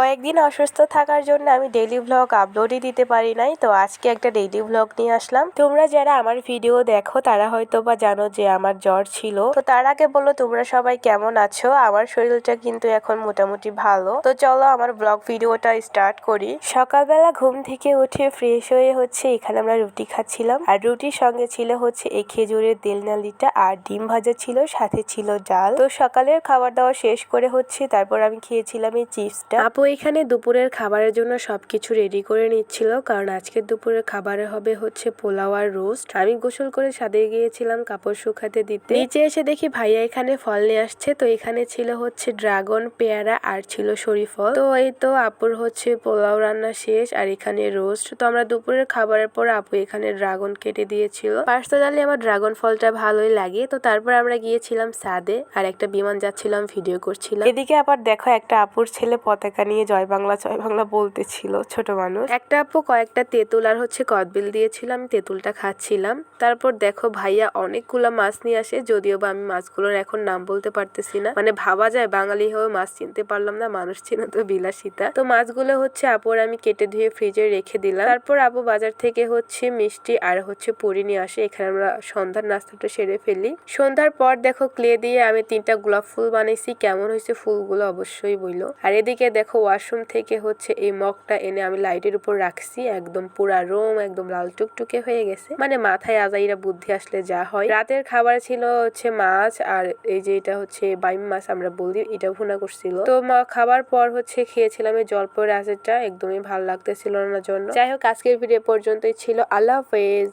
কয়েকদিন অসুস্থ থাকার জন্য আমি ডেইলি ভ্লগ আপলোডই দিতে পারি নাই। তো আজকে একটা ডেইলি ভ্লগ নিয়ে আসলাম। তোমরা যারা আমার ভিডিও দেখো তারা হয়তো বা জানো যে আমার জ্বর ছিল। তো তার আগে বলো তোমরা সবাই কেমন আছো? আমার শরীরটা কিন্তু এখন মোটামুটি ভালো। তো চলো আমার ব্লগ ভিডিওটা স্টার্ট করি। সকালবেলা ঘুম থেকে উঠে ফ্রেশ হয়ে এখানে আমরা রুটি খাচ্ছিলাম। আর রুটির সঙ্গে ছিল এই খেজুরের তেলনালিটা আর ডিম ভাজা ছিল, সাথে ছিল ডাল। তো সকালের খাবার দাওয়া শেষ করে তারপর আমি খেয়েছিলাম এই চিপসটা। আপু এখানে দুপুরের খাবারের জন্য সবকিছু রেডি করে নিচ্ছিল, কারণ আজকের দুপুরের খাবারে হবে পোলাও আর রোস্ট। আমি গোসল করে ছাদে গিয়েছিলাম কাপড় শুকাতে দিতে। নিচে এসে দেখি ভাইয়া এখানে ফল নিয়ে আসছে। তো এখানে ছিল ড্রাগন, পেয়ারা আর ছিল শরীফল। তো এই তো আপুর পোলাও রান্না শেষ আর এখানে রোস্ট। তো আমরা দুপুরের খাবারের পর আপু এখানে ড্রাগন কেটে দিয়েছিল। পার্সোনালি আমার ড্রাগন ফলটা ভালোই লাগে। তো তারপর আমরা গিয়েছিলাম ছাদে আর একটা বিমান যাচ্ছিলাম, ভিডিও করছিলাম। এদিকে আবার দেখো একটা আপুর ছেলে পতাকা নিয়ে জয় বাংলা বলতেছিল, ছোট মানুষ। একটা আপু কয়েকটা তেঁতুল আর কদবেল দিয়েছিল, আমি তেঁতুলটা খাচ্ছিলাম। তারপর দেখো ভাইয়া অনেকগুলা মাছ নিয়ে আসে, যদিও বা আমি মাছগুলোর এখন নাম বলতে পারতেছি না। মানে ভাবা যায় বাঙালি হয়ে মাছ চিনতে পারলাম না, মানুষ চিনো তো বিলাসিতা। তো মাছগুলো আপুর আমি কেটে ধুয়ে ফ্রিজে রেখে দিলাম। তারপর আপু বাজার থেকে মিষ্টি আর পুরি নিয়ে আসে। এখানে আমরা সন্ধ্যার নাস্তাটা সেরে ফেলি। সন্ধ্যার পর দেখো ক্লে দিয়ে আমি 3টা গোলাপ ফুল বানাইছি। কেমন হয়েছে ফুলগুলো অবশ্যই বইলো। আর এদিকে দেখো ওয়াশরুম থেকে এই মগটা এনে আমি লাইটের উপর রাখছি। একদম পুরা রুম একদম লাল টুকটুকে হয়ে গেছে। মানে মাথায় আজাইরা বুদ্ধি আসলে যা হয়। রাতের খাবার ছিল মাছ আর এই যে এটা বাইম মাছ আমরা বলি, এটা ভুনা করছিল। তো খাবার পর খেয়েছিলাম এই জলপাইয়ের আচারটা, একদমই ভালো লাগতেছিল না জন্য। যাই হোক আজকের ভিডিও পর্যন্তই ছিল। আল্লাহ হাফেজ।